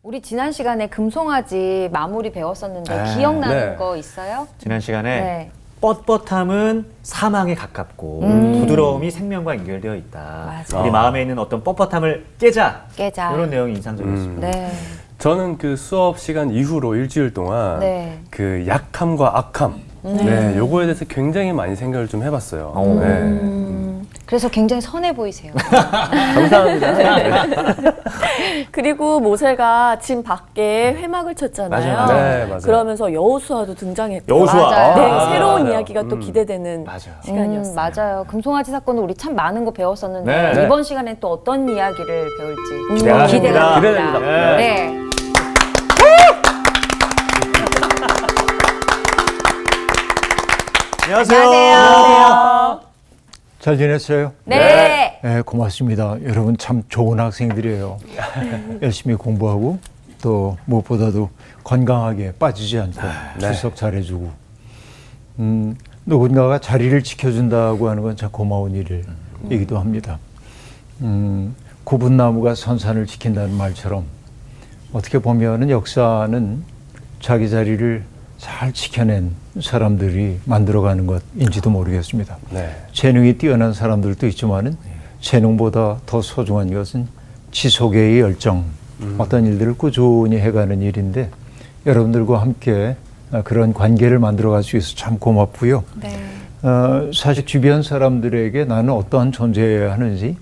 우리 지난 시간에 금송아지 마무리 배웠었는데 기억나는 네. 거 있어요? 지난 시간에 네. 뻣뻣함은 사망에 가깝고 부드러움이 생명과 연결되어 있다. 맞아. 우리 마음에 있는 어떤 뻣뻣함을 깨자. 깨자. 이런 내용이 인상적이었습니다. 네. 저는 그 수업 시간 이후로 일주일 동안 네. 그 약함과 악함, 네, 요거에 대해서 굉장히 많이 생각을 좀 해봤어요. 네. 그래서 굉장히 선해 보이세요. 감사합니다. 그리고 모세가 진 밖에 회막을 쳤잖아요. 맞아요. 네, 맞아요. 그러면서 여호수아도 등장했고. 여호수아. 맞아요. 네, 아, 새로운 맞아요. 이야기가 또 기대되는 맞아요. 시간이었어요. 맞아요. 금송아지 사건은 우리 참 많은 거 배웠었는데 네. 이번 시간에 또 어떤 이야기를 배울지 기대가 기대가 됩니다. 됩니다. 네. 네. 안녕하세요. 잘 지냈어요? 네. 네, 고맙습니다. 여러분 참 좋은 학생들이에요. 열심히 공부하고 또 무엇보다도 건강하게 빠지지 않고 출석 잘해주고 누군가가 자리를 지켜준다고 하는 건 참 고마운 일이기도 합니다. 구분나무가 선산을 지킨다는 말처럼 어떻게 보면은 역사는 자기 자리를 잘 지켜낸 사람들이 만들어가는 것인지도 모르겠습니다. 네. 재능이 뛰어난 사람들도 있지만은 재능보다 더 소중한 것은 지속의 열정, 어떤 일들을 꾸준히 해가는 일인데 여러분들과 함께 그런 관계를 만들어갈 수 있어서 참 고맙고요. 네. 사실 주변 사람들에게 나는 어떠한 존재여야 하는지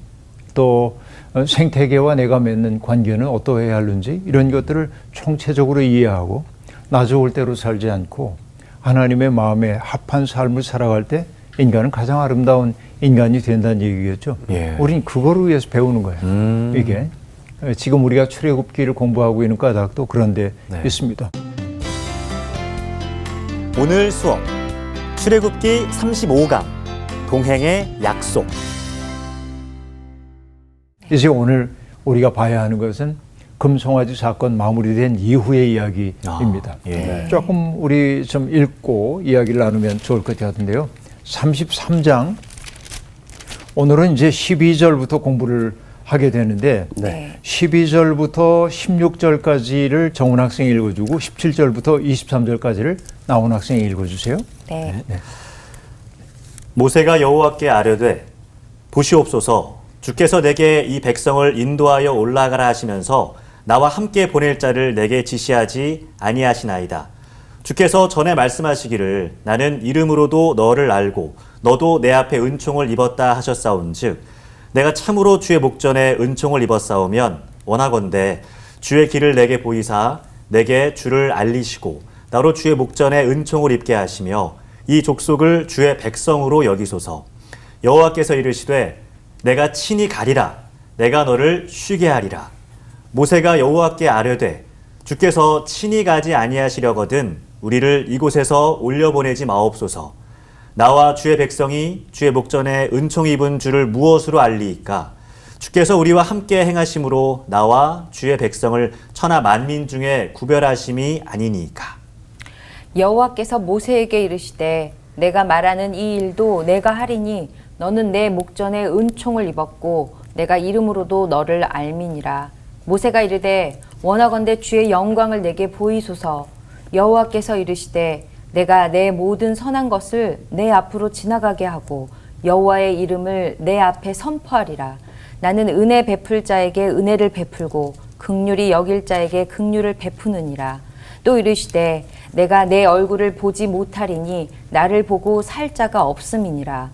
또 생태계와 내가 맺는 관계는 어떠해야 하는지 이런 것들을 총체적으로 이해하고 나 좋을 대로 살지 않고 하나님의 마음에 합한 삶을 살아갈 때 인간은 가장 아름다운 인간이 된다는 얘기겠죠. 예. 우린 그거를 위해서 배우는 거예요. 이게 지금 우리가 출애굽기를 공부하고 있는 까닭도 그런 데 있습니다. 오늘 수업 출애굽기 35강 동행의 약속. 이제 오늘 우리가 봐야 하는 것은 금송아지 사건 마무리된 이후의 이야기입니다. 예. 조금 우리 좀 읽고 이야기를 나누면 좋을 것 같은데요. 33장 오늘은 이제 12절부터 공부를 하게 되는데 네. 12절부터 16절까지를 정훈 학생이 읽어주고 17절부터 23절까지를 나온 학생이 읽어주세요. 네. 모세가 여호와께 아뢰되 보시옵소서 주께서 내게 이 백성을 인도하여 올라가라 하시면서 나와 함께 보낼 자를 내게 지시하지 아니하시나이다. 주께서 전에 말씀하시기를 나는 이름으로도 너를 알고 너도 내 앞에 은총을 입었다 하셨사온즉 내가 참으로 주의 목전에 은총을 입었사오면 원하건대 주의 길을 내게 보이사 내게 주를 알리시고 나로 주의 목전에 은총을 입게 하시며 이 족속을 주의 백성으로 여기소서. 여호와께서 이르시되 내가 친히 가리라. 내가 너를 쉬게 하리라. 모세가 여호와께 아뢰되 주께서 친히 가지 아니하시려거든 우리를 이곳에서 올려보내지 마옵소서. 나와 주의 백성이 주의 목전에 은총 입은 줄을 무엇으로 알리이까? 주께서 우리와 함께 행하심으로 나와 주의 백성을 천하 만민 중에 구별하심이 아니니까. 여호와께서 모세에게 이르시되 내가 말하는 이 일도 내가 하리니 너는 내 목전에 은총을 입었고 내가 이름으로도 너를 알미니라. 모세가 이르되 원하건대 주의 영광을 내게 보이소서. 여호와께서 이르시되 내가 내 모든 선한 것을 내 앞으로 지나가게 하고 여호와의 이름을 내 앞에 선포하리라. 나는 은혜 베풀 자에게 은혜를 베풀고 긍휼히 여길 자에게 긍휼을 베푸느니라. 또 이르시되 내가 내 얼굴을 보지 못하리니 나를 보고 살 자가 없음이니라.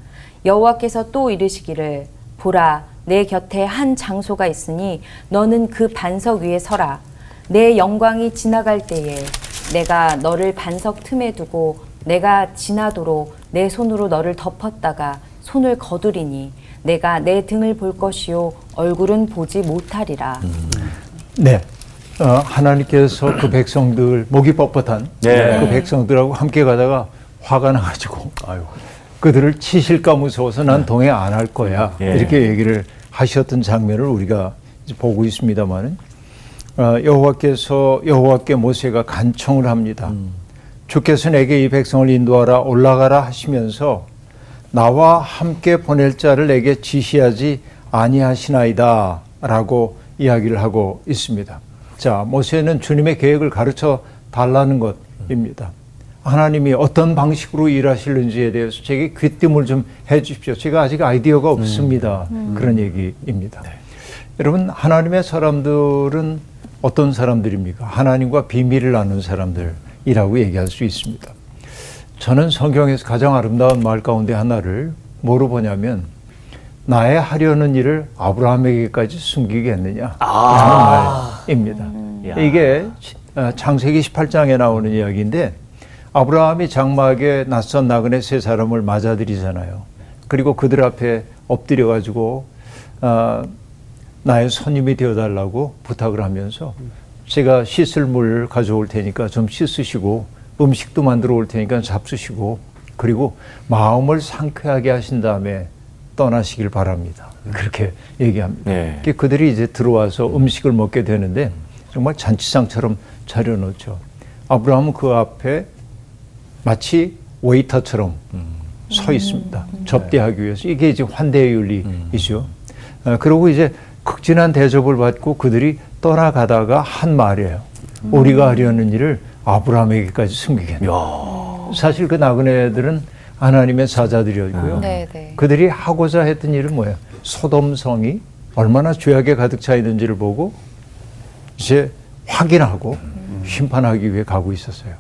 여호와께서 또 이르시기를 보라 내 곁에 한 장소가 있으니 너는 그 반석 위에 서라. 내 영광이 지나갈 때에 내가 너를 반석 틈에 두고 내가 지나도록 내 손으로 너를 덮었다가 손을 거두리니 내가 내 등을 볼 것이요 얼굴은 보지 못하리라. 네. 하나님께서 그 백성들 목이 뻣뻣한 네. 그 백성들하고 함께 가다가 화가 나가지고 그들을 치실까 무서워서 난 동행 안 할 거야 이렇게 얘기를 하셨던 장면을 우리가 이제 보고 있습니다만은 여호와께 모세가 간청을 합니다. 주께서 내게 이 백성을 인도하라 올라가라 하시면서 나와 함께 보낼 자를 내게 지시하지 아니하시나이다 라고 이야기를 하고 있습니다. 자, 모세는 주님의 계획을 가르쳐 달라는 것입니다. 하나님이 어떤 방식으로 일하시는지에 대해서 제게 귀띔을 좀 해주십시오. 제가 아직 아이디어가 없습니다. 그런 얘기입니다. 여러분, 하나님의 사람들은 어떤 사람들입니까? 하나님과 비밀을 나눈 사람들이라고 얘기할 수 있습니다. 저는 성경에서 가장 아름다운 말 가운데 하나를 뭐로 보냐면 나의 하려는 일을 아브라함에게까지 숨기겠느냐 라는 말입니다. 이게 창세기 18장에 나오는 이야기인데 아브라함이 장막에 낯선 나그네 세 사람을 맞아들이잖아요. 그리고 그들 앞에 엎드려가지고 나의 손님이 되어달라고 부탁을 하면서 제가 씻을 물 가져올 테니까 좀 씻으시고 음식도 만들어 올 테니까 잡수시고 그리고 마음을 상쾌하게 하신 다음에 떠나시길 바랍니다. 그렇게 얘기합니다. 네. 그들이 이제 들어와서 음식을 먹게 되는데 정말 잔치상처럼 차려놓죠. 아브라함은 그 앞에 마치 웨이터처럼 서 있습니다. 접대하기 위해서. 이게 이제 환대의 윤리이죠. 그리고 이제 극진한 대접을 받고 그들이 떠나가다가 한 말이에요. 우리가 하려는 일을 아브라함에게까지 숨기겠다. 사실 그 나그네들은 하나님의 사자들이었고요. 네, 네. 그들이 하고자 했던 일은 뭐예요? 소돔성이 얼마나 죄악에 가득 차 있는지를 보고 이제 확인하고 심판하기 위해 가고 있었어요.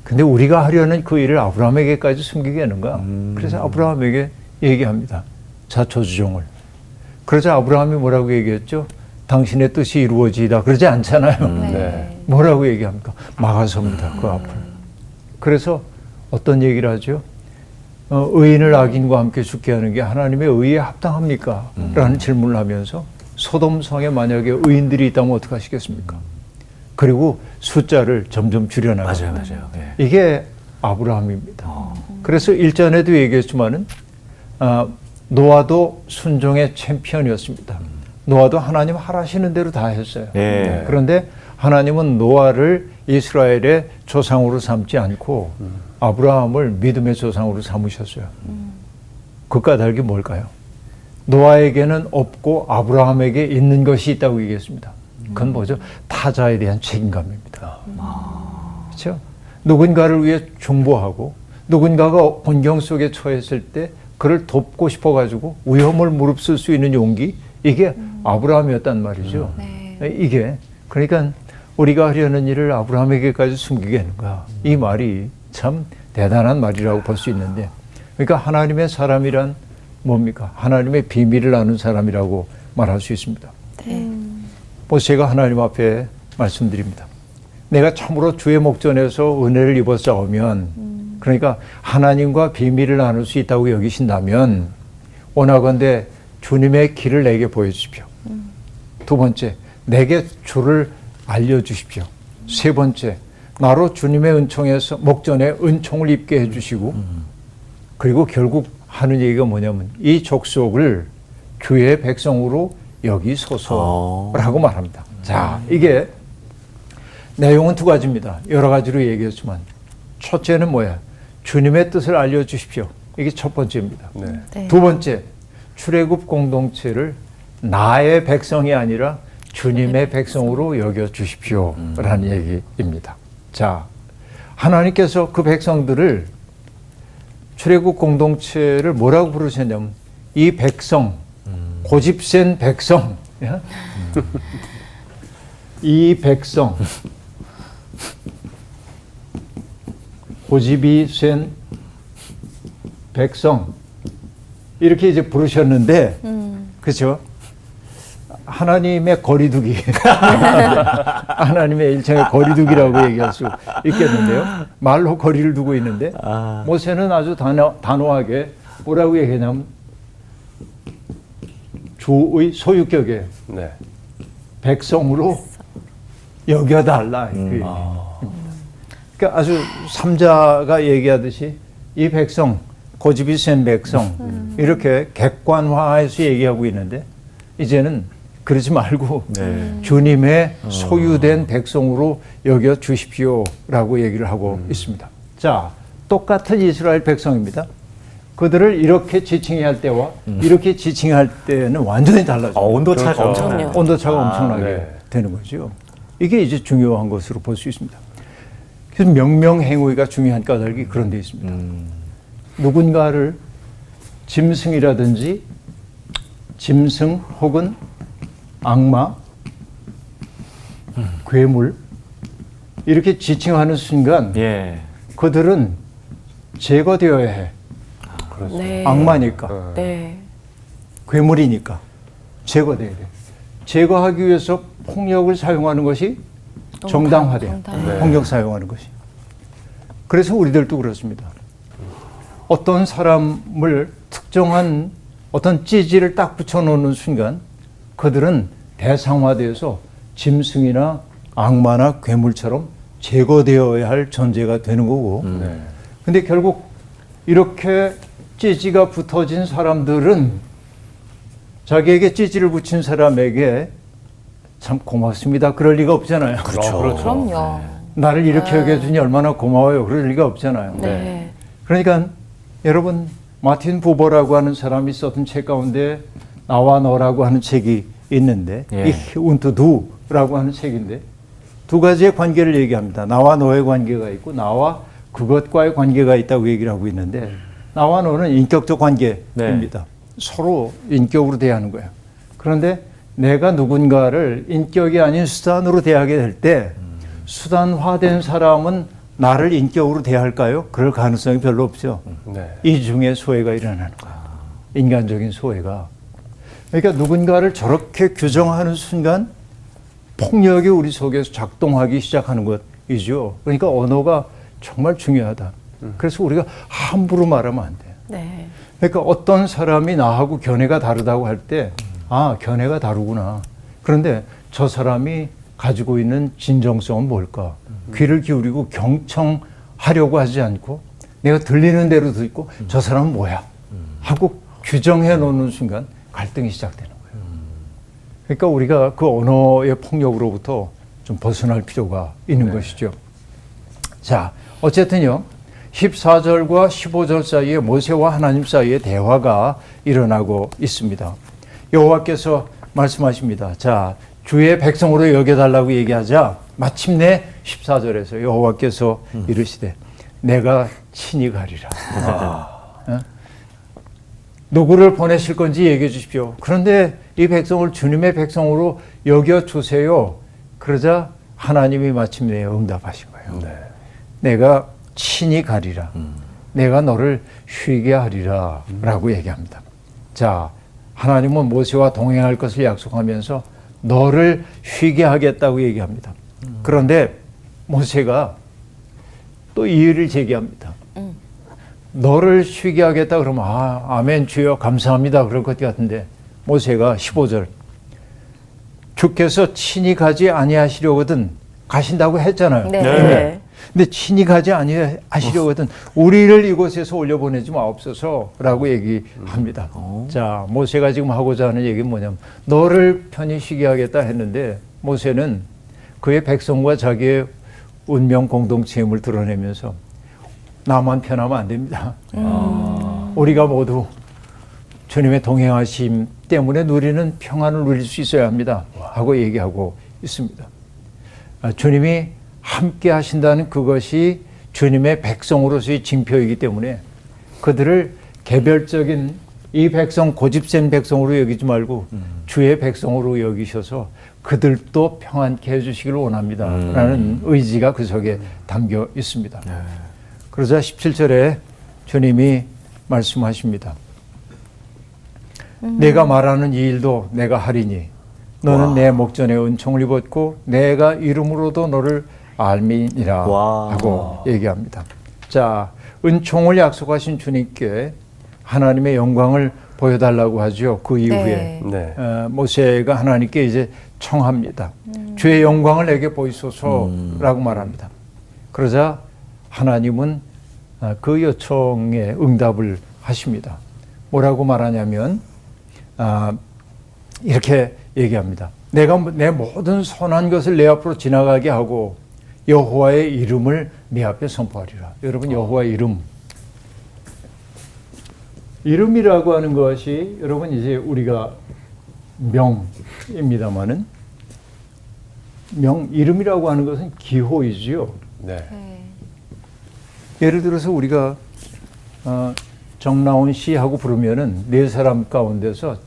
근데 우리가 하려는 그 일을 아브라함에게까지 숨기겠는가? 그래서 아브라함에게 얘기합니다. 자초지종을. 그러자 아브라함이 뭐라고 얘기했죠? 당신의 뜻이 이루어지이다. 그러지 않잖아요. 네. 뭐라고 얘기합니까? 막아섭니다. 그 앞을. 그래서 어떤 얘기를 하죠? 의인을 악인과 함께 죽게 하는 게 하나님의 의에 합당합니까? 라는 질문을 하면서 소돔성에 만약에 의인들이 있다면 어떡하시겠습니까? 그리고 숫자를 점점 줄여나가요. 맞아요. 네. 이게 아브라함입니다. 그래서 일전에도 얘기했지만은 노아도 순종의 챔피언이었습니다. 노아도 하나님 하라시는 대로 다 했어요. 네. 그런데 하나님은 노아를 이스라엘의 조상으로 삼지 않고 아브라함을 믿음의 조상으로 삼으셨어요. 그 까닭이 뭘까요? 노아에게는 없고 아브라함에게 있는 것이 있다고 얘기했습니다. 그건 뭐죠? 타자에 대한 책임감입니다. 그렇죠? 누군가를 위해 중보하고 누군가가 곤경 속에 처했을 때 그를 돕고 싶어가지고 위험을 무릅쓸 수 있는 용기, 이게 아브라함이었단 말이죠. 이게 그러니까 우리가 하려는 일을 아브라함에게까지 숨기겠는가, 이 말이 참 대단한 말이라고 볼 수 있는데, 그러니까 하나님의 사람이란 뭡니까? 하나님의 비밀을 아는 사람이라고 말할 수 있습니다. 제가 하나님 앞에 말씀드립니다. 내가 참으로 주의 목전에서 은혜를 입어 싸우면, 그러니까 하나님과 비밀을 나눌 수 있다고 여기신다면 원하건대 주님의 길을 내게 보여주십시오. 두 번째, 내게 주를 알려주십시오. 세 번째, 나로 주님의 은총에서 목전에 은총을 입게 해주시고, 그리고 결국 하는 얘기가 뭐냐면 이 족속을 주의 백성으로 여기소서라고 말합니다. 자, 이게 내용은 두 가지입니다. 여러 가지로 얘기했지만 첫째는 뭐야? 주님의 뜻을 알려주십시오. 이게 첫 번째입니다. 네. 두 번째, 출애굽 공동체를 나의 백성이 아니라 주님의 백성으로 여겨주십시오 라는 얘기입니다. 자, 하나님께서 그 백성들을, 출애굽 공동체를 뭐라고 부르셨냐면 이 백성, 고집센 백성, 이 백성, 고집이 센 백성, 이렇게 이제 부르셨는데, 그렇죠? 하나님의 거리두기, 하나님의 일종의 거리두기라고 얘기할 수 있겠는데요. 말로 거리를 두고 있는데 모세는 아주 단호하게 뭐라고 얘기하냐면 주의 소유격에 네. 백성으로 여겨달라. 그러니까 아주 삼자가 얘기하듯이 이 백성, 고집이 센 백성, 이렇게 객관화해서 얘기하고 있는데 이제는 그러지 말고 주님의 소유된 백성으로 여겨 주십시오라고 얘기를 하고 있습니다. 자, 똑같은 이스라엘 백성입니다. 그들을 이렇게 지칭할 때와 이렇게 지칭할 때는 완전히 달라져요. 온도차가 그렇죠. 엄청나요. 온도차가 엄청나게 네. 되는 거죠. 이게 이제 중요한 것으로 볼 수 있습니다. 그래서 명명행위가 중요한 까닭이 그런 데 있습니다. 누군가를 짐승이라든지 짐승 혹은 악마, 괴물 이렇게 지칭하는 순간 예. 그들은 제거되어야 해. 네. 악마니까, 네. 괴물이니까 제거돼야 돼. 제거하기 위해서 폭력을 사용하는 것이 정당화돼요. 정당화. 폭력 사용하는 것이. 그래서 우리들도 그렇습니다. 어떤 사람을 특정한 어떤 찌질을 딱 붙여놓는 순간 그들은 대상화되어서 짐승이나 악마나 괴물처럼 제거되어야 할 존재가 되는 거고. 근데 결국 이렇게 찌지가 붙어진 사람들은 자기에게 찌지를 붙인 사람에게 참 고맙습니다. 그럴 리가 없잖아요. 그렇죠. 그럼요. 나를 이렇게 여겨주니 얼마나 고마워요. 그럴 리가 없잖아요. 네. 그러니까 여러분 마틴 부버라고 하는 사람이 썼던 책 가운데 나와 너라고 하는 책이 있는데 예. Ich und du라고 하는 책인데 두 가지의 관계를 얘기합니다. 나와 너의 관계가 있고 나와 그것과의 관계가 있다고 얘기를 하고 있는데 나와 너는 인격적 관계입니다. 서로 인격으로 대하는 거예요. 그런데 내가 누군가를 인격이 아닌 수단으로 대하게 될 때 수단화된 사람은 나를 인격으로 대할까요? 그럴 가능성이 별로 없죠. 네. 이중의 소외가 일어나는 거예요. 인간적인 소외가. 그러니까 누군가를 저렇게 규정하는 순간 폭력이 우리 속에서 작동하기 시작하는 것이죠. 그러니까 언어가 정말 중요하다. 그래서 우리가 함부로 말하면 안 돼요. 네. 그러니까 어떤 사람이 나하고 견해가 다르다고 할 때, 아, 견해가 다르구나. 그런데 저 사람이 가지고 있는 진정성은 뭘까? 귀를 기울이고 경청하려고 하지 않고 내가 들리는 대로 듣고 저 사람은 뭐야? 하고 규정해 놓는 순간 갈등이 시작되는 거예요. 그러니까 우리가 그 언어의 폭력으로부터 좀 벗어날 필요가 있는 것이죠. 자, 어쨌든요. 14절과 15절 사이에 모세와 하나님 사이에 대화가 일어나고 있습니다. 여호와께서 말씀하십니다. 자, 주의 백성으로 여겨달라고 얘기하자 마침내 14절에서 여호와께서 이르시되 내가 친히 가리라. 어? 누구를 보내실 건지 얘기해 주십시오. 그런데 이 백성을 주님의 백성으로 여겨주세요. 그러자 하나님이 마침내 응답하신 거예요. 네. 내가 친히 가리라. 내가 너를 쉬게 하리라. 라고 얘기합니다. 자, 하나님은 모세와 동행할 것을 약속하면서 너를 쉬게 하겠다고 얘기합니다. 그런데 모세가 또 이의를 제기합니다. 너를 쉬게 하겠다 그러면 아멘 주여 감사합니다 그럴 것 같은데 모세가 15절 주께서 친히 가지 아니하시려거든 가신다고 했잖아요. 네. 네. 근데 친히 가지 아니하시려거든 우리를 이곳에서 올려보내지 마옵소서라고 얘기합니다. 자, 모세가 지금 하고자 하는 얘기는 뭐냐면 너를 편히 쉬게 하겠다 했는데 모세는 그의 백성과 자기의 운명 공동체임을 드러내면서 나만 편하면 안 됩니다. 우리가 모두 주님의 동행하심 때문에 누리는 평안을 누릴 수 있어야 합니다. 하고 얘기하고 있습니다. 주님이 함께 하신다는 그것이 주님의 백성으로서의 징표이기 때문에 그들을 개별적인 이 백성 고집센 백성으로 여기지 말고 주의 백성으로 여기셔서 그들도 평안케 해주시기를 원합니다. 라는 의지가 그 속에 담겨 있습니다. 그러자 17절에 주님이 말씀하십니다. 내가 말하는 이 일도 내가 하리니 너는 내 목전에 은총을 입었고 내가 이름으로도 너를 알미니라 하고 얘기합니다. 자, 은총을 약속하신 주님께 하나님의 영광을 보여달라고 하죠. 그 이후에 네. 모세가 하나님께 이제 청합니다. 주의 영광을 내게 보이소서라고 말합니다. 그러자 하나님은 그 요청에 응답을 하십니다. 뭐라고 말하냐면 이렇게 얘기합니다. 내가 내 모든 선한 것을 내 앞으로 지나가게 하고 여호와의 이름을 내 앞에 선포하리라. 여러분 여호와의 이름이라고 하는 것이 여러분 이제 우리가 명입니다마는 이름이라고 하는 것은 기호이지요. 네. 예를 들어서 우리가 정나온 씨하고 부르면은 네 사람 가운데서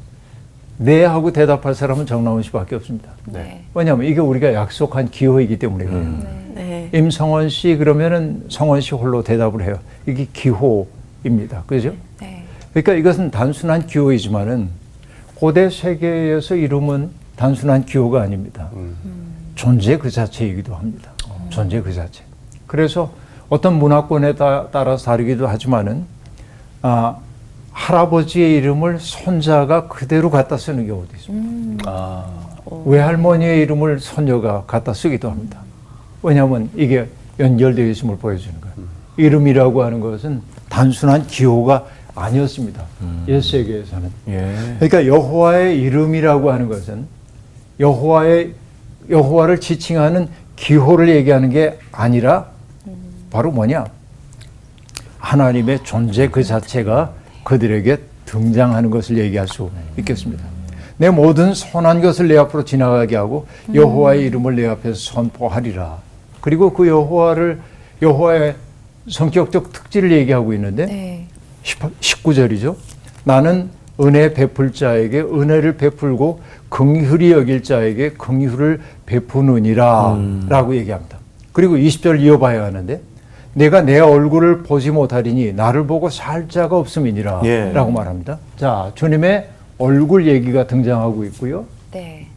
네 하고 대답할 사람은 정나온 씨밖에 없습니다. 네. 왜냐하면 이게 우리가 약속한 기호이기 때문에 그래요. 네. 임성원 씨 그러면은 성원 씨 홀로 대답을 해요. 이게 기호입니다. 그죠? 네. 그러니까 이것은 단순한 기호이지만은 고대 세계에서 이름은 단순한 기호가 아닙니다. 존재 그 자체이기도 합니다. 존재 그 자체. 그래서 어떤 문화권에 따라서 다르기도 하지만은 할아버지의 이름을 손자가 그대로 갖다 쓰는 경우도 있습니다. 외할머니의 이름을 손녀가 갖다 쓰기도 합니다. 왜냐하면 이게 연결되어 있음을 보여주는 거예요. 이름이라고 하는 것은 단순한 기호가 아니었습니다. 옛 세계에서는. 그러니까 여호와의 이름이라고 하는 것은 여호와를 지칭하는 기호를 얘기하는 게 아니라 바로 뭐냐? 하나님의 존재 그 자체가 그들에게 등장하는 것을 얘기할 수 있겠습니다. 내 모든 선한 것을 내 앞으로 지나가게 하고 여호와의 이름을 내 앞에서 선포하리라. 그리고 그 여호와의 성격적 특질을 얘기하고 있는데 네. 19절이죠. 나는 은혜 베풀 자에게 은혜를 베풀고 긍휼히 여길 자에게 긍휼을 베푸느니라 라고 얘기합니다. 그리고 20절 이어봐야 하는데 내가 내 얼굴을 보지 못하리니 나를 보고 살 자가 없음이니라 라고 말합니다. 자, 주님의 얼굴 얘기가 등장하고 있고요. 네.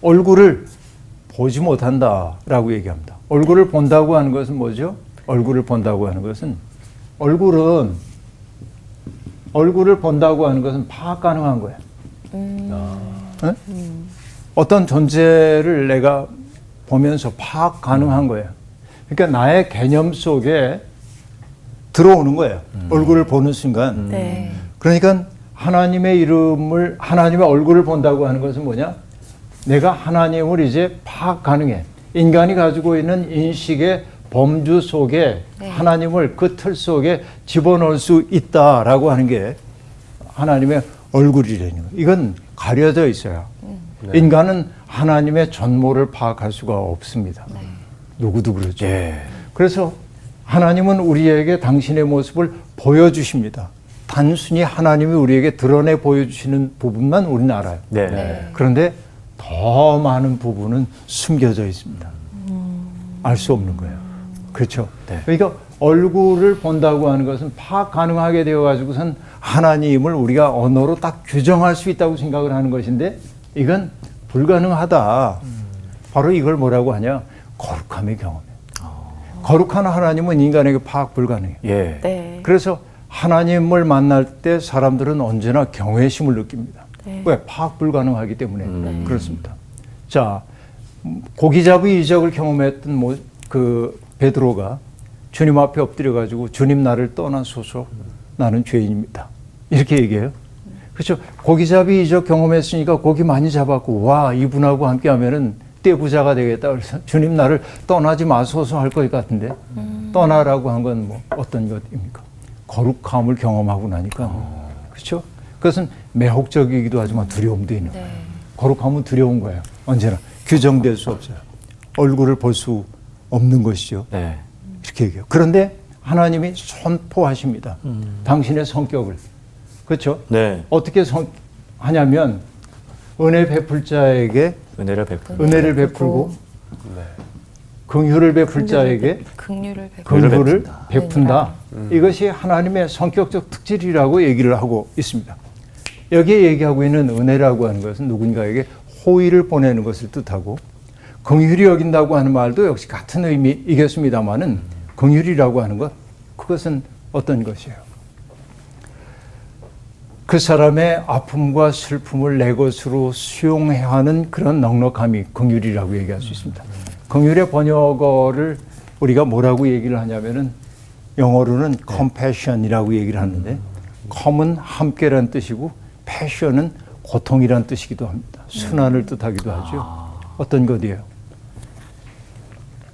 얼굴을 보지 못한다라고 얘기합니다. 얼굴을 본다고 하는 것은 뭐죠? 얼굴을 본다고 하는 것은 얼굴을 본다고 하는 것은 파악 가능한 거예요. 네? 어떤 존재를 내가 보면서 파악 가능한 거예요. 그러니까 나의 개념 속에 들어오는 거예요. 얼굴을 보는 순간. 네. 그러니까 하나님의 얼굴을 본다고 하는 것은 뭐냐? 내가 하나님을 이제 파악 가능해. 인간이 가지고 있는 인식의 범주 속에 하나님을 그 틀 속에 집어넣을 수 있다라고 하는 게 하나님의 얼굴이라는 거예요. 이건 가려져 있어요. 인간은 하나님의 전모를 파악할 수가 없습니다. 누구도 그렇죠. 그래서 하나님은 우리에게 당신의 모습을 보여주십니다. 단순히 하나님이 우리에게 드러내 보여주시는 부분만 우리는 알아요. 그런데 더 많은 부분은 숨겨져 있습니다. 알 수 없는 거예요. 그렇죠. 그러니까 얼굴을 본다고 하는 것은 파악 가능하게 되어 가지고선 하나님을 우리가 언어로 딱 규정할 수 있다고 생각을 하는 것인데 이건 불가능하다. 바로 이걸 뭐라고 하냐? 거룩함의 경험이에요. 거룩한 하나님은 인간에게 파악 불가능해요. 네. 그래서 하나님을 만날 때 사람들은 언제나 경외심을 느낍니다. 왜? 파악 불가능하기 때문에 그렇습니다. 자, 고기잡이 이적을 경험했던 그 베드로가 주님 앞에 엎드려 가지고 주님 나를 떠나소서 나는 죄인입니다. 이렇게 얘기해요. 그렇죠. 고기잡이 이적 경험했으니까 고기 많이 잡았고 와 이분하고 함께 하면은 떼부자가 되겠다. 그래서 주님 나를 떠나지 마소서 할 것 같은데 떠나라고 한 건 뭐 어떤 것입니까? 거룩함을 경험하고 나니까 그렇죠. 그것은 매혹적이기도 하지만 두려움도 있는 거예요. 거룩함은 두려운 거예요. 언제나 규정될 수 없어요. 얼굴을 볼 수 없는 것이죠. 이렇게 얘기해요. 그런데 하나님이 선포하십니다. 당신의 성격을. 그렇죠? 어떻게 하냐면 은혜 베풀 자에게 은혜를 베풀고 긍휼을 베풀 자에게 긍휼을 베푼다. 이것이 하나님의 성격적 특질이라고 얘기를 하고 있습니다. 여기에 얘기하고 있는 은혜라고 하는 것은 누군가에게 호의를 보내는 것을 뜻하고 긍휼히 여긴다고 하는 말도 역시 같은 의미이겠습니다만은 긍휼이라고 하는 것 그것은 어떤 것이에요? 그 사람의 아픔과 슬픔을 내 것으로 수용해야 하는 그런 넉넉함이 긍휼이라고 얘기할 수 있습니다. 긍휼의 번역어를 우리가 뭐라고 얘기를 하냐면은 영어로는 compassion이라고 얘기를 하는데 com은 함께란 뜻이고 passion은 고통이란 뜻이기도 합니다. 순환을 뜻하기도 하죠. 어떤 것이에요?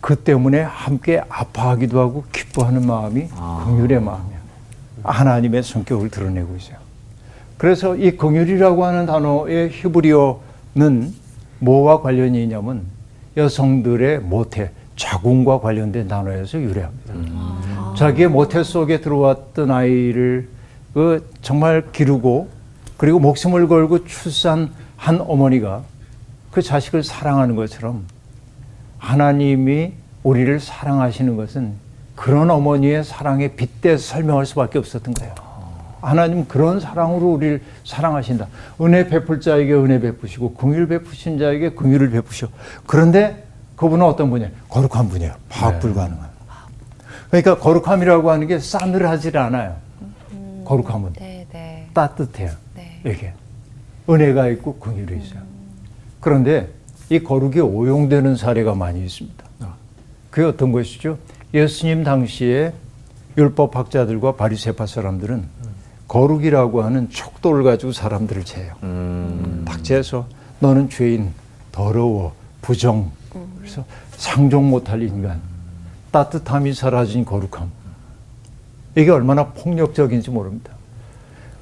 그 때문에 함께 아파하기도 하고 기뻐하는 마음이 긍휼의 마음이에요. 하나님의 성격을 드러내고 있어요. 그래서 이 긍휼이라고 하는 단어의 히브리어는 뭐와 관련이 있냐면 여성들의 모태, 자궁과 관련된 단어에서 유래합니다. 자기의 모태 속에 들어왔던 아이를 정말 기르고 그리고 목숨을 걸고 출산한 어머니가 그 자식을 사랑하는 것처럼 하나님이 우리를 사랑하시는 것은 그런 어머니의 사랑에 빗대서 설명할 수밖에 없었던 거예요. 하나님 그런 사랑으로 우리를 사랑하신다. 은혜 베풀 자에게 은혜 베푸시고 긍휼 베푸신 자에게 긍휼을 베푸셔. 그런데 그분은 어떤 분이에요? 거룩한 분이에요. 파악 불가능한. 그러니까 거룩함이라고 하는 게 싸늘하지 않아요. 거룩함은 네, 네. 따뜻해요. 네. 이게 은혜가 있고 긍휼이 있어요. 그런데 이 거룩이 오용되는 사례가 많이 있습니다. 그게 어떤 것이죠? 예수님 당시에 율법학자들과 바리새파 사람들은 거룩이라고 하는 척도를 가지고 사람들을 재요. 딱 재서 너는 죄인, 더러워, 부정, 그래서 상종 못할 인간, 따뜻함이 사라진 거룩함. 이게 얼마나 폭력적인지 모릅니다.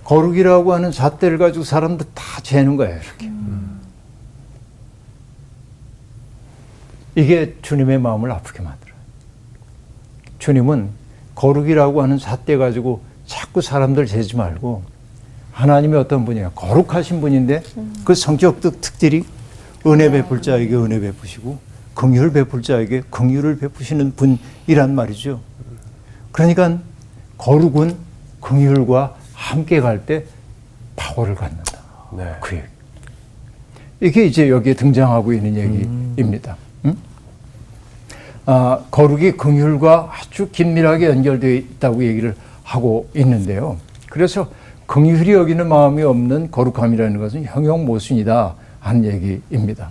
거룩이라고 하는 잣대를 가지고 사람들 다 재는 거예요. 이렇게. 이게 주님의 마음을 아프게 만들어요. 주님은 거룩이라고 하는 잣대 가지고 자꾸 사람들 재지 말고 하나님이 어떤 분이에요? 거룩하신 분인데 그 성격적 특질이 은혜 베풀 자에게 은혜 베푸시고 긍휼 베풀 자에게 긍휼을 베푸시는 분이란 말이죠. 그러니까 거룩은 긍휼과 함께 갈 때 파워를 갖는다. 네. 그 얘기. 이게 이제 여기에 등장하고 있는 얘기입니다. 거룩이 긍휼과 아주 긴밀하게 연결되어 있다고 얘기를 하고 있는데요. 그래서 긍휼히 여기는 마음이 없는 거룩함이라는 것은 형용모순이다 하는 얘기입니다.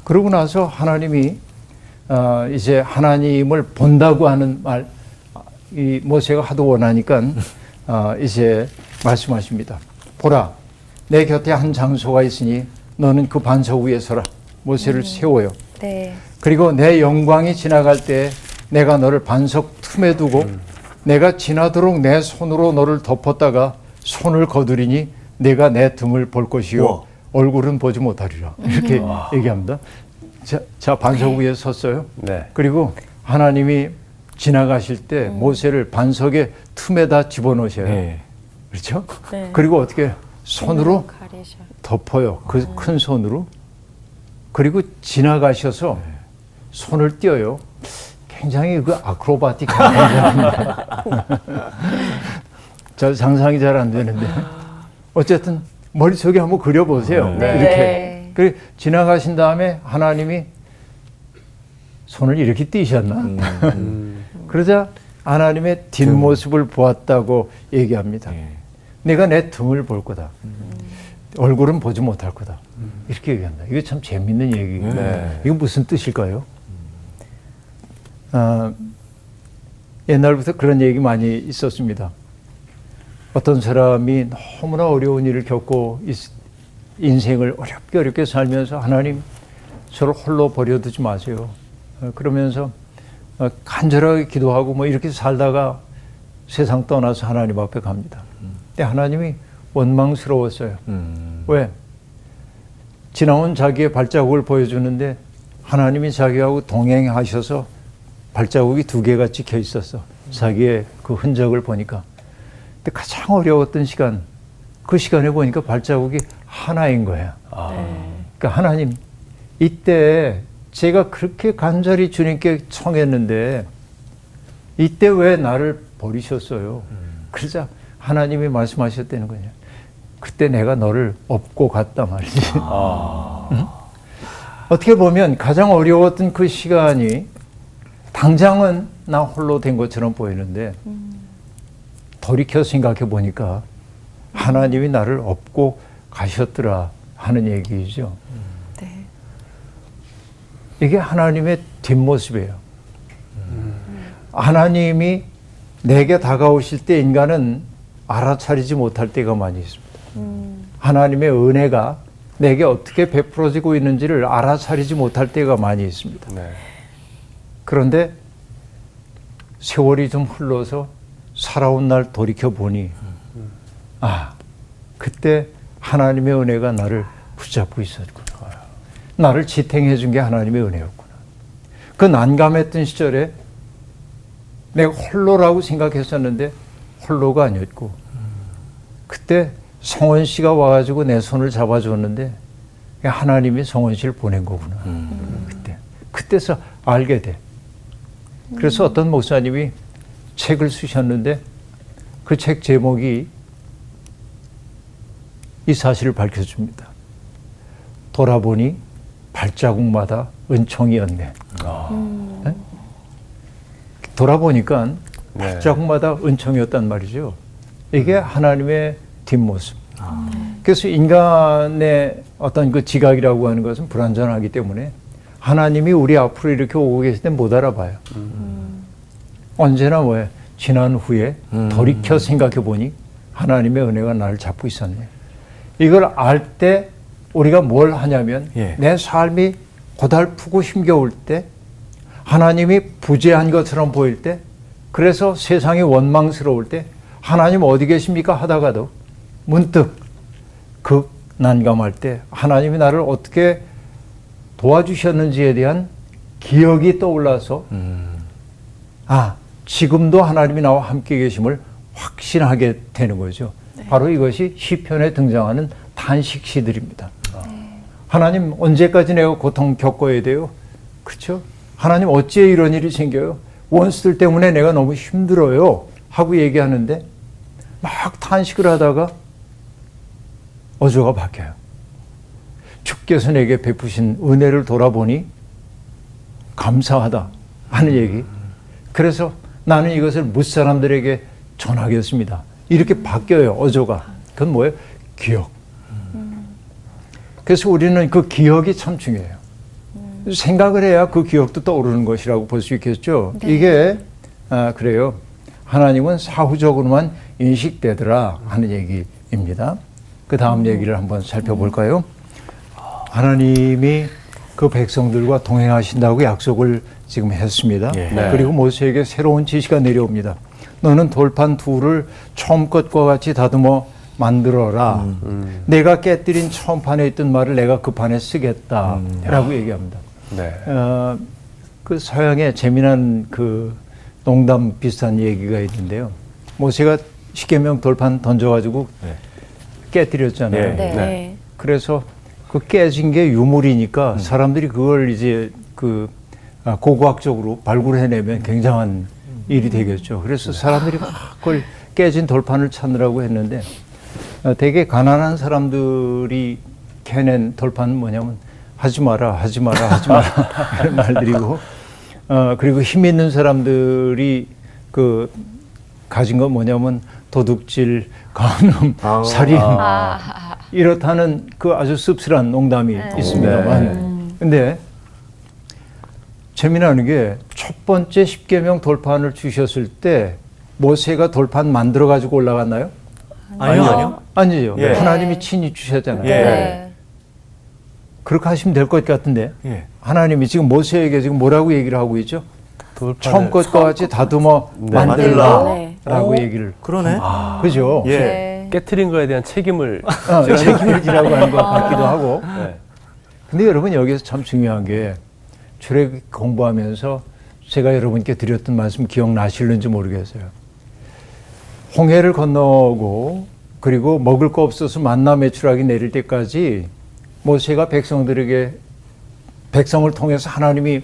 그러고 나서 하나님이 이제 하나님을 본다고 하는 말, 이 모세가 하도 원하니까 이제 말씀하십니다. 보라, 내 곁에 한 장소가 있으니 너는 그 반석 위에 서라. 모세를 세워요. 네. 그리고 내 영광이 지나갈 때 내가 너를 반석 틈에 두고 내가 지나도록 내 손으로 너를 덮었다가 손을 거두리니 내가 내 등을 볼 것이요 우와. 얼굴은 보지 못하리라. 이렇게 얘기합니다. 자, 반석 위에 섰어요. 네. 그리고 하나님이 지나가실 때 모세를 반석의 틈에다 집어넣으셔요. 네. 그렇죠? 네. 그리고 어떻게 손으로 가리셔. 덮어요. 그 큰 손으로. 그리고 지나가셔서 손을 띄어요. 굉장히 그 아크로바틱한 동작입니다. 저 상상이 잘 안 되는데 어쨌든 머릿속에 한번 그려보세요. 네. 이렇게. 네. 그리고 지나가신 다음에 하나님이 손을 이렇게 띄셨나? 그러자 하나님의 뒷모습을 보았다고 얘기합니다. 내가 내 등을 볼 거다. 얼굴은 보지 못할 거다. 이렇게 얘기한다. 이게 참 재밌는 얘기예요. 네. 이거 무슨 뜻일까요? 옛날부터 그런 얘기 많이 있었습니다. 어떤 사람이 너무나 어려운 일을 겪고 인생을 어렵게 살면서 하나님 저를 홀로 버려두지 마세요. 그러면서 간절하게 기도하고 뭐 이렇게 살다가 세상 떠나서 하나님 앞에 갑니다. 근데 하나님이 원망스러웠어요. 왜? 지나온 자기의 발자국을 보여주는데 하나님이 자기하고 동행하셔서 발자국이 2개가 찍혀 있었어. 자기의 그 흔적을 보니까. 근데 가장 어려웠던 시간, 그 시간에 보니까 발자국이 하나인 거야. 그러니까 하나님, 이때 제가 그렇게 간절히 주님께 청했는데 이때 왜 나를 버리셨어요? 그러자 하나님이 말씀하셨다는 거냐. 그때 내가 너를 업고 갔단 말이지. 응? 어떻게 보면 가장 어려웠던 그 시간이 당장은 나 홀로 된 것처럼 보이는데 돌이켜 생각해 보니까 하나님이 나를 업고 가셨더라 하는 얘기죠. 네. 이게 하나님의 뒷모습이에요. 하나님이 내게 다가오실 때 인간은 알아차리지 못할 때가 많이 있습니다. 하나님의 은혜가 내게 어떻게 베풀어지고 있는지를 알아차리지 못할 때가 많이 있습니다. 네. 그런데 세월이 좀 흘러서 살아온 날 돌이켜보니 그때 하나님의 은혜가 나를 붙잡고 있었구나. 나를 지탱해 준 게 하나님의 은혜였구나. 그 난감했던 시절에 내가 홀로라고 생각했었는데 홀로가 아니었고, 그때 성원 씨가 와가지고 내 손을 잡아줬는데 하나님이 성원 씨를 보낸 거구나. 그때서 알게 돼. 그래서 어떤 목사님이 책을 쓰셨는데 그 책 제목이 이 사실을 밝혀줍니다. 돌아보니 발자국마다 은총이었네. 네? 돌아보니까 네. 발자국마다 은총이었단 말이죠. 이게 하나님의 뒷모습. 그래서 인간의 어떤 그 지각이라고 하는 것은 불완전하기 때문에 하나님이 우리 앞으로 이렇게 오고 계실 때 못 알아봐요. 언제나 뭐예요? 지난 후에 돌이켜 생각해 보니 하나님의 은혜가 나를 잡고 있었네. 이걸 알 때 우리가 뭘 하냐면 예. 내 삶이 고달프고 힘겨울 때, 하나님이 부재한 것처럼 보일 때, 그래서 세상이 원망스러울 때 하나님 어디 계십니까 하다가도 문득 그 난감할 때 하나님이 나를 어떻게 도와주셨는지에 대한 기억이 떠올라서 아, 지금도 하나님이 나와 함께 계심을 확신하게 되는 거죠. 바로 이것이 시편에 등장하는 탄식시들입니다. 하나님 언제까지 내가 고통 겪어야 돼요? 그렇죠? 하나님 어찌 이런 일이 생겨요? 원수들 때문에 내가 너무 힘들어요 하고 얘기하는데 막 탄식을 하다가 어조가 바뀌어요. 주께서 내게 베푸신 은혜를 돌아보니 감사하다 하는 얘기. 그래서 나는 이것을 무사람들에게 전하겠습니다. 이렇게 바뀌어요, 어조가. 그건 뭐예요? 기억. 그래서 우리는 그 기억이 참 중요해요. 생각을 해야 그 기억도 떠오르는 것이라고 볼 수 있겠죠. 네. 이게 그래요. 하나님은 사후적으로만 인식되더라 하는 얘기입니다. 그 다음 얘기를 한번 살펴볼까요? 하나님이 그 백성들과 동행하신다고 약속을 지금 했습니다. 예. 네. 그리고 모세에게 새로운 지시가 내려옵니다. 너는 돌판 둘을 처음 것과 같이 다듬어 만들어라. 내가 깨뜨린 처음 판에 있던 말을 내가 그 판에 쓰겠다라고 얘기합니다. 네. 그 서양의 재미난 그 농담 비슷한 얘기가 있는데요. 모세가 십계명 돌판 던져가지고 네. 깨뜨렸잖아요. 네. 네. 네. 그래서 그 깨진 게 유물이니까 사람들이 그걸 이제 그 고고학적으로 발굴해내면 굉장한 일이 되겠죠. 그래서 사람들이 막 그걸 깨진 돌판을 찾느라고 했는데 되게 가난한 사람들이 캐낸 돌판은 뭐냐면 하지 마라, 하지 마라, 하지 마라 이런 말들이고 그리고 힘 있는 사람들이 그 가진 건 뭐냐면 도둑질, 간음, 살인 이렇다는 그 아주 씁쓸한 농담이 있습니다만 근데 재미나는 게 첫 번째 십계명 돌판을 주셨을 때 모세가 돌판 만들어 가지고 올라갔나요? 아니요. 아니죠. 예. 하나님이 친히 주셨잖아요. 예. 네. 그렇게 하시면 될 것 같은데 예. 하나님이 지금 모세에게 지금 뭐라고 얘기를 하고 있죠? 돌판을 처음 것과 같이 다듬어 네. 만들라라고 네. 얘기를. 그러네. 그죠? 예. 네. 깨트린 거에 대한 책임을 책임을 지라고 하는 것 같기도 하고. 네. 근데 여러분 여기서 참 중요한 게 출애굽 공부하면서 제가 여러분께 드렸던 말씀 기억나실는지 모르겠어요. 홍해를 건너고 그리고 먹을 거 없어서 만나 메추라기 내릴 때까지 모세가 백성들에게 백성을 통해서 하나님이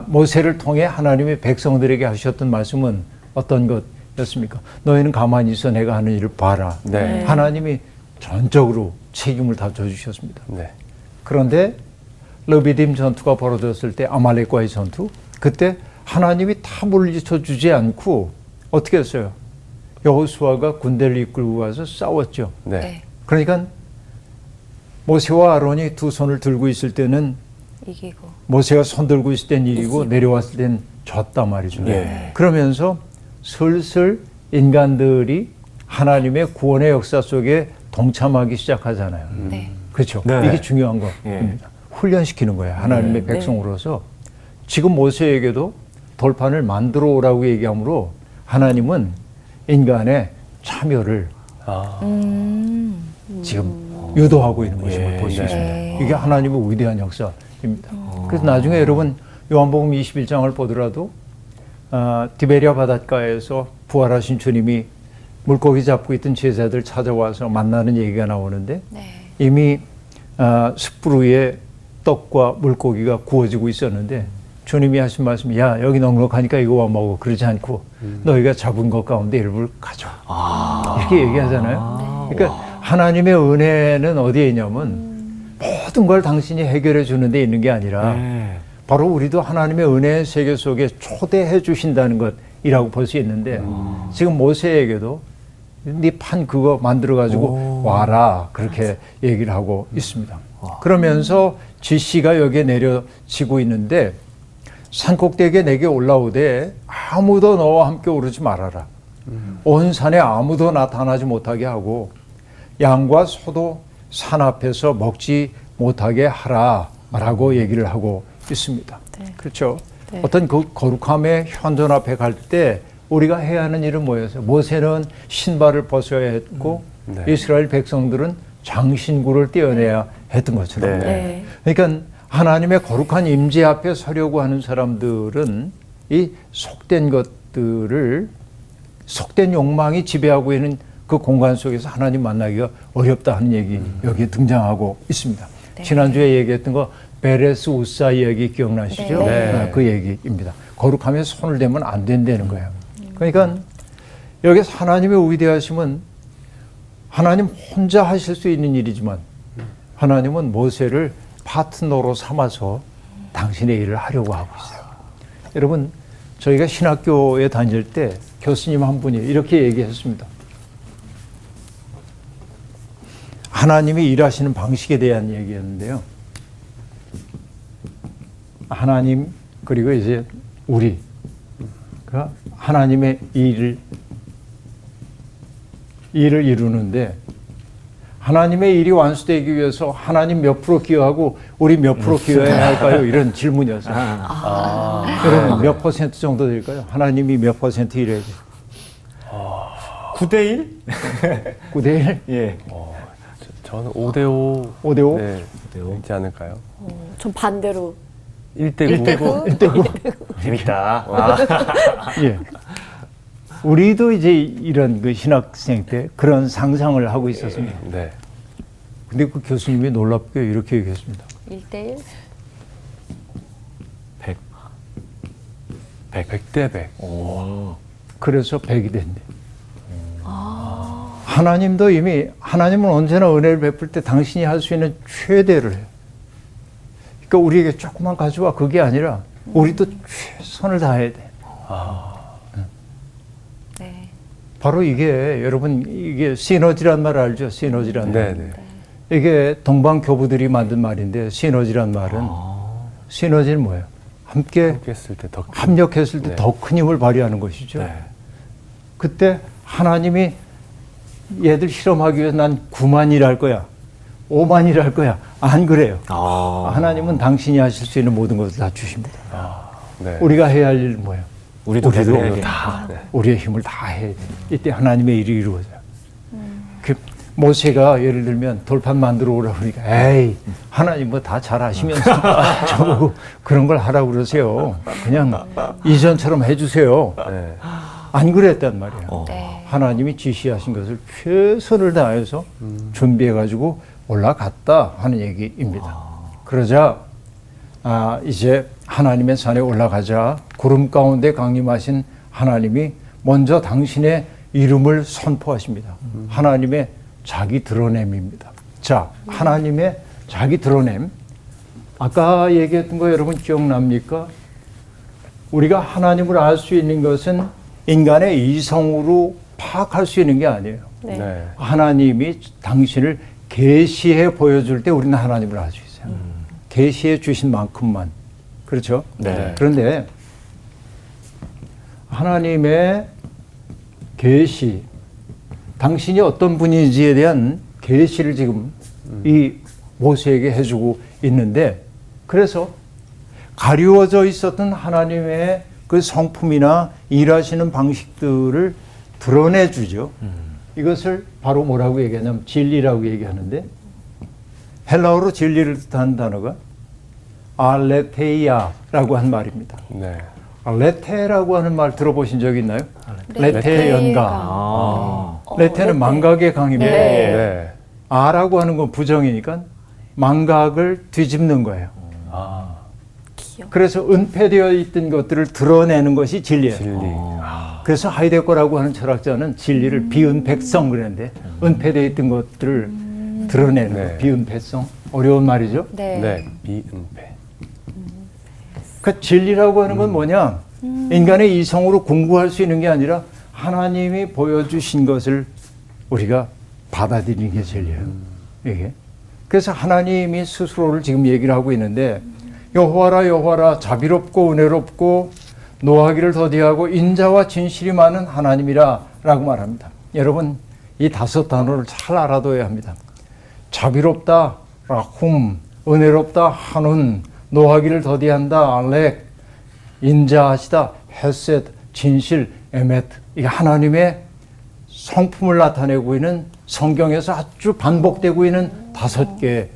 모세를 통해 하나님이 백성들에게 하셨던 말씀은 어떤 것이었습니까? 너희는 가만히 있어 내가 하는 일을 봐라. 네. 하나님이 전적으로 책임을 다 져주셨습니다. 네. 그런데 르비딤 전투가 벌어졌을 때 아말렉과의 전투 그때 하나님이 다 물리쳐 주지 않고 어떻게 했어요? 여호수아가 군대를 이끌고 가서 싸웠죠. 네. 네. 그러니까 모세와 아론이 두 손을 들고 있을 때는 이기고. 모세가 손 들고 있을 땐 이기고 내려왔을 땐 졌단 말이죠. 예. 그러면서 슬슬 인간들이 하나님의 구원의 역사 속에 동참하기 시작하잖아요. 네. 그렇죠. 네. 이게 중요한 겁니다. 훈련시키는 거예요. 하나님의 백성으로서. 지금 모세에게도 돌판을 만들어 오라고 얘기하므로 하나님은 인간의 참여를 지금 유도하고 있는 것임을 볼 수 네. 있습니다. 이게 하나님의 위대한 역사입니다. 그래서 나중에 여러분 요한복음 21장을 보더라도 디베리아 바닷가에서 부활하신 주님이 물고기 잡고 있던 제자들 찾아와서 만나는 얘기가 나오는데 이미 숯불 위에 떡과 물고기가 구워지고 있었는데 주님이 하신 말씀이 야 여기 넉넉하니까 이거 와 먹어. 그러지 않고 너희가 잡은 것 가운데 일부를 가져와. 이렇게 얘기하잖아요. 그러니까 하나님의 은혜는 어디에 있냐면 모든 걸 당신이 해결해 주는 데 있는 게 아니라 바로 우리도 하나님의 은혜의 세계 속에 초대해 주신다는 것이라고 볼 수 있는데 지금 모세에게도 네 판 그거 만들어 가지고 와라 그렇게 얘기를 하고 있습니다. 그러면서 지시가 여기에 내려지고 있는데 산꼭대기에 내게 올라오되 아무도 너와 함께 오르지 말아라. 온 산에 아무도 나타나지 못하게 하고 양과 소도 산 앞에서 먹지 못하게 하라라고 얘기를 하고 있습니다. 그렇죠. 어떤 그 거룩함의 현존 앞에 갈 때 우리가 해야 하는 일은 뭐였어요? 모세는 신발을 벗어야 했고 이스라엘 백성들은 장신구를 떼어내야 했던 것처럼. 그러니까 하나님의 거룩한 임재 앞에 서려고 하는 사람들은 이 속된 것들을 속된 욕망이 지배하고 있는 그 공간 속에서 하나님 만나기가 어렵다 하는 얘기 여기에 등장하고 있습니다. 지난주에 얘기했던 거 베레스 우사 이야기 기억나시죠? 그 얘기입니다. 거룩함에 손을 대면 안 된다는 거예요. 그러니까 여기서 하나님의 위대하심은 하나님 혼자 하실 수 있는 일이지만 하나님은 모세를 파트너로 삼아서 당신의 일을 하려고 하고 있어요. 여러분 저희가 신학교에 다닐 때 교수님 한 분이 이렇게 얘기했습니다. 하나님이 일하시는 방식에 대한 얘기였는데요. 하나님 그리고 이제 우리가 하나님의 일을 이루는데 하나님의 일이 완수되기 위해서 하나님 몇 프로 기여하고 우리 몇 프로 기여해야 할까요? 이런 질문이었어요. 여러분 몇 퍼센트 정도 될까요? 하나님이 몇 퍼센트 일해야 돼요? 9대1? 9대1? 예. 저는 5대5. 5대5? 네. 있지 않을까요? 전 반대로 1대9. 재밌다. 예. 우리도 이제 이런 그 신학생 때 그런 상상을 하고 있었습니다. 네. 근데 그 교수님이 놀랍게 이렇게 얘기했습니다. 1대1? 100대 100. 그래서 100이 된대. 하나님도 이미 하나님은 언제나 은혜를 베풀 때 당신이 할 수 있는 최대를 해요. 그러니까 우리에게 조금만 가져와 그게 아니라 우리도 최선을 다해야 돼. 네. 바로 이게 여러분 이게 시너지란 말 알죠? 시너지란 말. 네네. 이게 동방 교부들이 만든 말인데 시너지란 말은 시너지는 뭐예요? 함께 했을 때 더 합력했을 때 네. 더 큰 힘을 발휘하는 것이죠. 네. 그때 하나님이 얘들 실험하기 위해서 난 9만 일할 거야. 5만 일할 거야. 안 그래요. 하나님은 당신이 하실 수 있는 모든 것을 다 주십니다. 네. 우리가 해야 할 일은 뭐예요? 우리도 다 우리의 힘을 다해야 돼. 이때 하나님의 일이 이루어져요. 그 모세가 예를 들면 돌판 만들어 오라고 그러니까 에이 하나님 뭐 다 잘하시면서 저보고 그런 걸 하라고 그러세요. 그냥 이전처럼 해주세요. 네. 안 그랬단 말이에요. 네. 하나님이 지시하신 것을 최선을 다해서 준비해가지고 올라갔다 하는 얘기입니다. 그러자 이제 하나님의 산에 올라가자 구름 가운데 강림하신 하나님이 먼저 당신의 이름을 선포하십니다. 하나님의 자기 드러냄입니다. 자, 하나님의 자기 드러냄. 아까 얘기했던 거 여러분 기억납니까? 우리가 하나님을 알 수 있는 것은 인간의 이성으로 파악할 수 있는 게 아니에요. 네. 네. 하나님이 당신을 계시해 보여줄 때 우리는 하나님을 알 수 있어요. 계시해 주신 만큼만. 그렇죠? 네. 그런데 하나님의 계시, 당신이 어떤 분인지에 대한 계시를 지금 이 모세에게 해주고 있는데 그래서 가리워져 있었던 하나님의 그 성품이나 일하시는 방식들을 드러내주죠. 이것을 바로 뭐라고 얘기하냐면 진리라고 얘기하는데 헬라어로 진리를 뜻하는 단어가 알레테이아라고 한 말입니다. 네. 레테라고 하는 말 들어보신 적 있나요? 레테 연가. 아. 레테는 망각의 강입니다. 네. 네. 아라고 하는 건 부정이니까 망각을 뒤집는 거예요. 아, 그래서 은폐되어 있던 것들을 드러내는 것이 진리예요. 진리. 그래서 하이데거라고 하는 철학자는 진리를 비은백성 그랬는데 은폐되어 있던 것들을 드러내는 네. 거. 비은폐성. 어려운 말이죠. 네. 네. 비은폐. 그 진리라고 하는 건 뭐냐? 인간의 이성으로 공부할 수 있는 게 아니라 하나님이 보여주신 것을 우리가 받아들이는 게 진리예요. 이게. 그래서 하나님이 스스로를 지금 얘기를 하고 있는데 여호와라 여호와라 자비롭고 은혜롭고 노하기를 더디하고 인자와 진실이 많은 하나님이라 라고 말합니다. 여러분 이 5 단어를 잘 알아둬야 합니다. 자비롭다 라훔, 은혜롭다 한운, 노하기를 더디한다 알렉, 인자하시다 헤셋, 진실 에메트. 이게 하나님의 성품을 나타내고 있는 성경에서 아주 반복되고 있는 5개의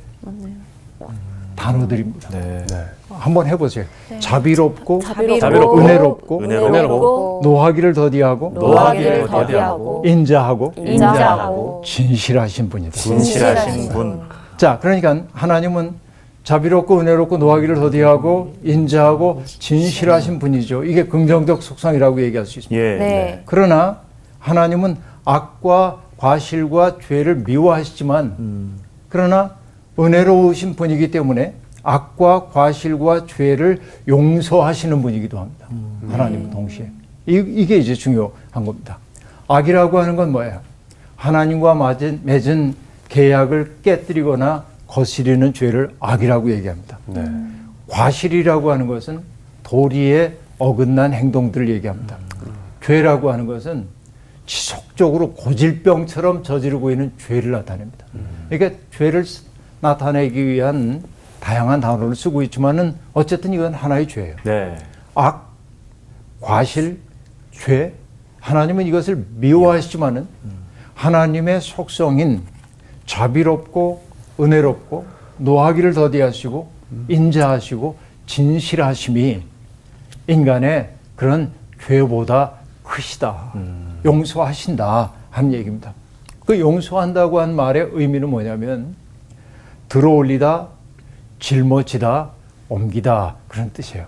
단어들입니다. 네. 네. 한번 해보세요. 자비롭고, 자비롭고, 은혜롭고, 은혜롭고, 노하기를 더디하고, 노하기를 더디하고, 인자하고, 인자하고, 진실하신 분이다. 진실하신 분. 자, 그러니까 하나님은 자비롭고 은혜롭고 노하기를 더디하고 인자하고 진실하신 분이죠. 이게 긍정적 속성이라고 얘기할 수 있습니다. 예. 네. 그러나 하나님은 악과 과실과 죄를 미워하시지만 그러나 은혜로우신 분이기 때문에 악과 과실과 죄를 용서하시는 분이기도 합니다. 하나님은 동시에. 이게 이제 중요한 겁니다. 악이라고 하는 건 뭐예요? 하나님과 맺은 계약을 깨뜨리거나 거스리는 죄를 악이라고 얘기합니다. 네. 과실이라고 하는 것은 도리에 어긋난 행동들을 얘기합니다. 죄라고 하는 것은 지속적으로 고질병처럼 저지르고 있는 죄를 나타냅니다. 그러니까 죄를 나타내기 위한 다양한 단어를 쓰고 있지만은 어쨌든 이건 하나의 죄예요. 네. 악, 과실, 죄. 하나님은 이것을 미워하시지만은 하나님의 속성인 자비롭고 은혜롭고 노하기를 더디하시고 인자하시고 진실하심이 인간의 그런 죄보다 크시다. 용서하신다 하는 얘기입니다. 그 용서한다고 한 말의 의미는 뭐냐면 들어올리다, 짊어지다, 옮기다 그런 뜻이에요.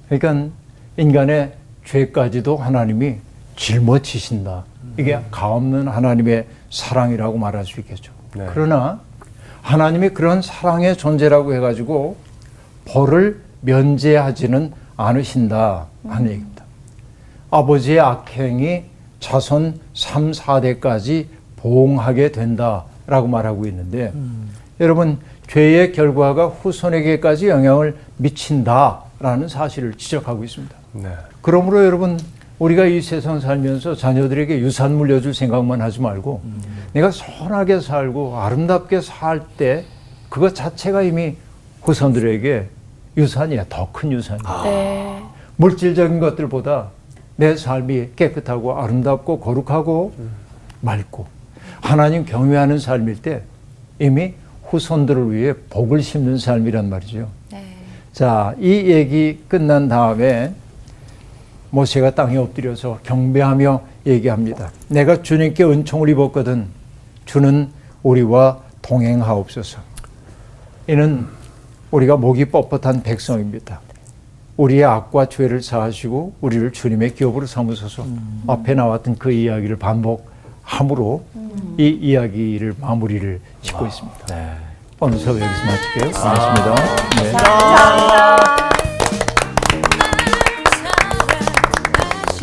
그러니까 인간의 죄까지도 하나님이 짊어지신다. 이게 가없는 하나님의 사랑이라고 말할 수 있겠죠. 네. 그러나 하나님이 그런 사랑의 존재라고 해가지고 벌을 면제하지는 않으신다 하는 얘기입니다. 아버지의 악행이 자손 3, 4대까지 보응하게 된다라고 말하고 있는데 여러분 죄의 결과가 후손에게까지 영향을 미친다라는 사실을 지적하고 있습니다. 네. 그러므로 여러분 우리가 이 세상 살면서 자녀들에게 유산 물려줄 생각만 하지 말고 내가 선하게 살고 아름답게 살 때 그것 자체가 이미 후손들에게 유산이야. 더 큰 유산이야. 네. 물질적인 것들보다 내 삶이 깨끗하고 아름답고 거룩하고 맑고 하나님 경외하는 삶일 때 이미 후손들을 위해 복을 심는 삶이란 말이죠. 네. 자, 이 얘기 끝난 다음에 모세가 땅에 엎드려서 경배하며 얘기합니다. 내가 주님께 은총을 입었거든 주는 우리와 동행하옵소서. 이는 우리가 목이 뻣뻣한 백성입니다. 우리의 악과 죄를 사하시고 우리를 주님의 기업으로 삼으소서. 앞에 나왔던 그 이야기를 반복함으로 이 이야기를 마무리를 짓고 있습니다. 네. 오늘 수업 여기서 마칠게요. 고맙습니다. 네.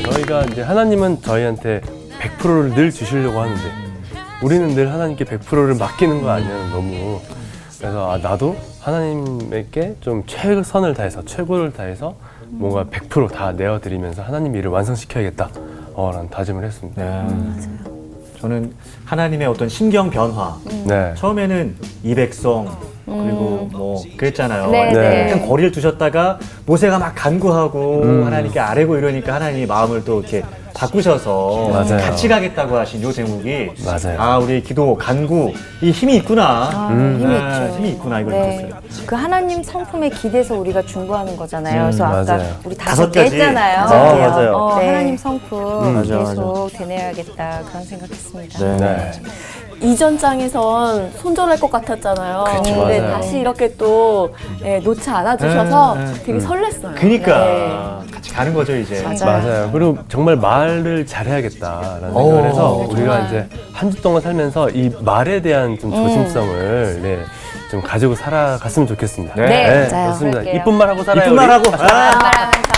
저희가 이제 하나님은 저희한테 100%를 늘 주시려고 하는데 우리는 늘 하나님께 100%를 맡기는 거 아니에요. 너무. 그래서 나도 하나님에게 좀 최선을 다해서 최고를 다해서 뭔가 100% 다 내어드리면서 하나님 일을 완성시켜야겠다 라는 다짐을 했습니다. 네. 저는 하나님의 어떤 심경 변화. 네. 처음에는 이 백성 그리고 뭐 그랬잖아요. 네, 네. 약간 거리를 두셨다가 모세가 막 간구하고 하나님께 아뢰고 이러니까 하나님이 마음을 또 이렇게 바꾸셔서 맞아요. 같이 가겠다고 하신 요 제목이 맞아요. 아, 우리 기도, 간구 이 힘이 있구나. 힘이 네, 있죠. 힘이 있구나 이걸 네. 느꼈어요. 그 하나님 성품에 기대서 우리가 중보하는 거잖아요. 그래서 아까 맞아요. 우리 다섯 5개 가지. 했잖아요. 맞아요. 네. 네. 하나님 성품 맞아, 계속 되뇌야겠다 그런 생각했습니다. 네. 이전 장에선 손절할 것 같았잖아요. 근데 맞아요. 다시 이렇게 또 놓지 않아주셔서 네, 되게 설렜어요. 그러니까 네. 같이 가는 거죠 이제. 맞아요. 그리고 정말 말을 잘해야겠다라는 오, 생각을 해서 네, 우리가 정말. 이제 한 주 동안 살면서 이 말에 대한 좀 조심성을 네, 좀 가지고 살아갔으면 좋겠습니다. 네, 맞아요. 좋습니다. 그럴게요. 이쁜 말 하고 살아요. 이쁜 우리. 말하고. 아. 말하면서